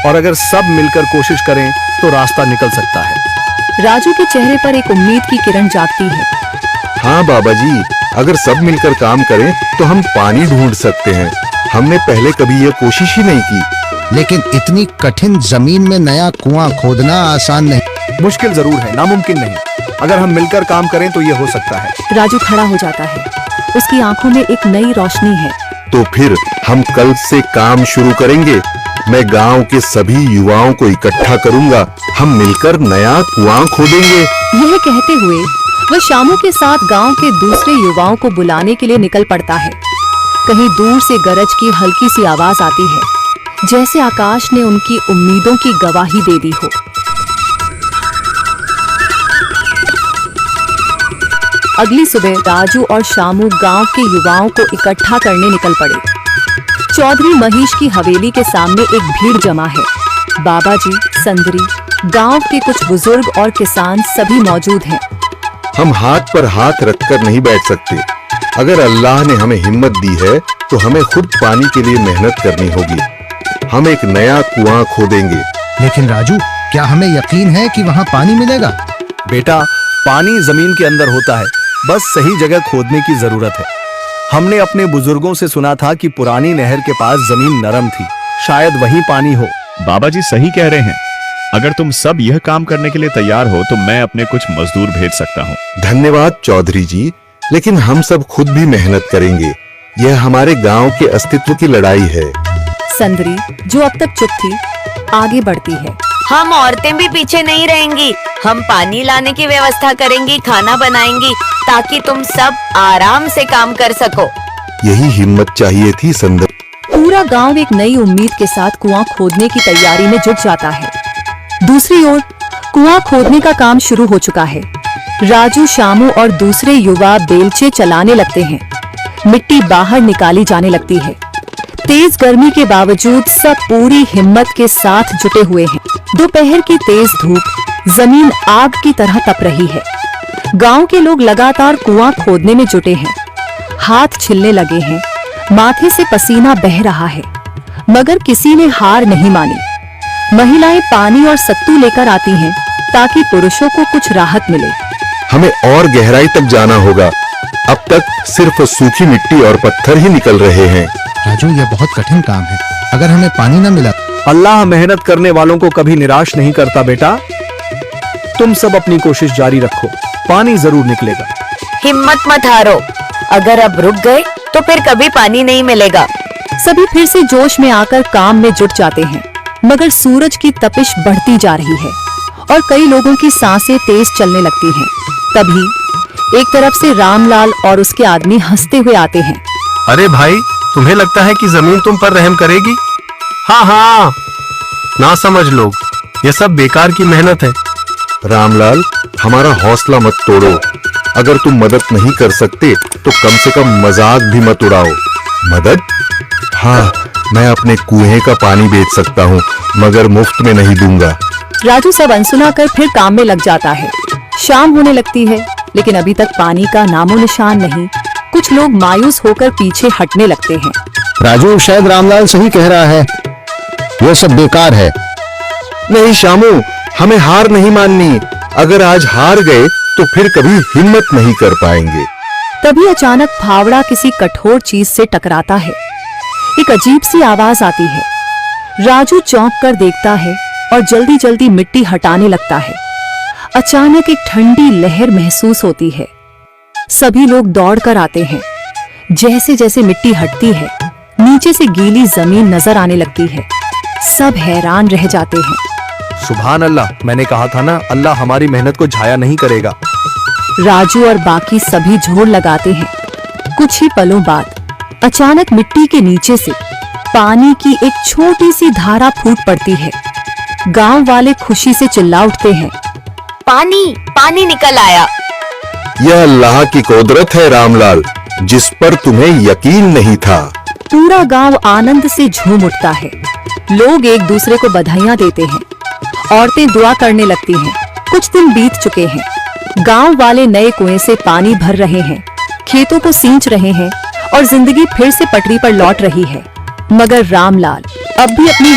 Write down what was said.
और अगर सब मिलकर कोशिश करें तो रास्ता निकल सकता है। राजू के चेहरे पर एक उम्मीद की किरण जागती है। हाँ बाबा जी, अगर सब मिलकर काम करें तो हम पानी ढूंढ सकते हैं। हमने पहले कभी ये कोशिश ही नहीं की। लेकिन इतनी कठिन जमीन में नया कुआं खोदना आसान नहीं। मुश्किल जरूर है, नामुमकिन नहीं। अगर हम मिलकर काम करें तो ये हो सकता है। राजू खड़ा हो जाता है, उसकी आंखों में एक नई रोशनी है। तो फिर हम कल से काम शुरू करेंगे। मैं गांव के सभी युवाओं को इकट्ठा करूंगा। हम मिलकर नया कुआं खोदेंगे। यह कहते हुए वह शामू के साथ गांव के दूसरे युवाओं को बुलाने के लिए निकल पड़ता है। कहीं दूर से गरज की हल्की सी आवाज आती है, जैसे आकाश ने उनकी उम्मीदों की गवाही दे दी हो। अगली सुबह राजू और शामू गांव के युवाओं को इकट्ठा करने निकल पड़े। चौधरी महेश की हवेली के सामने एक भीड़ जमा है। बाबा जी, संदरी, गांव के कुछ बुजुर्ग और किसान सभी मौजूद हैं। हम हाथ पर हाथ रखकर नहीं बैठ सकते। अगर अल्लाह ने हमें हिम्मत दी है तो हमें खुद पानी के लिए मेहनत करनी होगी। हम एक नया कुआं खोदेंगे। लेकिन राजू, क्या हमें यकीन है कि वहाँ पानी मिलेगा? बेटा, पानी जमीन के अंदर होता है, बस सही जगह खोदने की जरूरत है। हमने अपने बुजुर्गों से सुना था कि पुरानी नहर के पास जमीन नरम थी, शायद वहीं पानी हो। बाबा जी सही कह रहे हैं। अगर तुम सब यह काम करने के लिए तैयार हो तो मैं अपने कुछ मजदूर भेज सकता हूँ। धन्यवाद चौधरी जी, लेकिन हम सब खुद भी मेहनत करेंगे। यह हमारे गांव के अस्तित्व की लड़ाई है। संदरी, जो अब तक चुप थी, आगे बढ़ती है। हम औरतें भी पीछे नहीं रहेंगी। हम पानी लाने की व्यवस्था करेंगी, खाना बनाएंगी, ताकि तुम सब आराम से काम कर सको। यही हिम्मत चाहिए थी संदर। पूरा गांव एक नई उम्मीद के साथ कुआं खोदने की तैयारी में जुट जाता है। दूसरी ओर कुआं खोदने का काम शुरू हो चुका है। राजू, शामू और दूसरे युवा बेलचे चलाने लगते हैं। मिट्टी बाहर निकाली जाने लगती है। तेज गर्मी के बावजूद सब पूरी हिम्मत के साथ जुटे हुए हैं। दोपहर की तेज धूप जमीन आग की तरह तप रही है। गांव के लोग लगातार कुआं खोदने में जुटे हैं। हाथ छिलने लगे हैं, माथे से पसीना बह रहा है, मगर किसी ने हार नहीं मानी। महिलाएं पानी और सत्तू लेकर आती हैं ताकि पुरुषों को कुछ राहत मिले। हमें और गहराई तक जाना होगा। अब तक सिर्फ सूखी मिट्टी और पत्थर ही निकल रहे हैं। राजू, यह बहुत कठिन काम है। अगर हमें पानी न मिला। अल्लाह मेहनत करने वालों को कभी निराश नहीं करता बेटा। तुम सब अपनी कोशिश जारी रखो, पानी जरूर निकलेगा। हिम्मत मत हारो। अगर अब रुक गए तो फिर कभी पानी नहीं मिलेगा। सभी फिर से जोश में आकर काम में जुट जाते हैं, मगर सूरज की तपिश बढ़ती जा रही है और कई लोगों की सांसें तेज चलने लगती हैं। तभी एक तरफ से रामलाल और उसके आदमी हंसते हुए आते हैं। अरे भाई, तुम्हें लगता है कि जमीन तुम पर रहम करेगी? हाँ हाँ, ना समझ लोग, ये सब बेकार की मेहनत है। रामलाल, हमारा हौसला मत तोड़ो। अगर तुम मदद नहीं कर सकते तो कम से कम मजाक भी मत उड़ाओ। मदद? हाँ, मैं अपने कुएं का पानी बेच सकता हूँ, मगर मुफ्त में नहीं दूंगा। राजू सब अनसुना कर फिर काम में लग जाता है। शाम होने लगती है, लेकिन अभी तक पानी का नामो निशान नहीं। कुछ लोग मायूस होकर पीछे हटने लगते हैं। राजू, शायद रामलाल सही कह रहा है, यह सब बेकार है। नहीं शामू, हमें हार नहीं माननी। अगर आज हार गए तो फिर कभी हिम्मत नहीं कर पाएंगे। तभी अचानक फावड़ा किसी कठोर चीज से टकराता है। एक अजीब सी आवाज आती है। राजू चौंक कर देखता है और जल्दी जल्दी मिट्टी हटाने लगता है। अचानक एक ठंडी लहर महसूस होती है। सभी लोग दौड़कर आते हैं। जैसे जैसे मिट्टी हटती है, नीचे से गीली जमीन नजर आने लगती है। सब हैरान रह जाते हैं। सुभान अल्लाह, मैंने कहा था ना, अल्लाह हमारी मेहनत को जाया नहीं करेगा। राजू और बाकी सभी जोर लगाते हैं। कुछ ही पलों बाद अचानक मिट्टी के नीचे से पानी की एक छोटी सी धारा फूट पड़ती है। गांव वाले खुशी से चिल्ला उठते हैं। पानी, पानी निकल आया। यह अल्लाह की कुदरत है रामलाल, जिस पर तुम्हें यकीन नहीं था। पूरा गांव आनंद से झूम उठता है। लोग एक दूसरे को बधाइयां देते हैं। औरतें दुआ करने लगती हैं। कुछ दिन बीत चुके हैं। गांव वाले नए कुएं से पानी भर रहे हैं, खेतों को सींच रहे हैं और जिंदगी फिर से पटरी पर लौट रही है। मगर रामलाल अब भी अपनी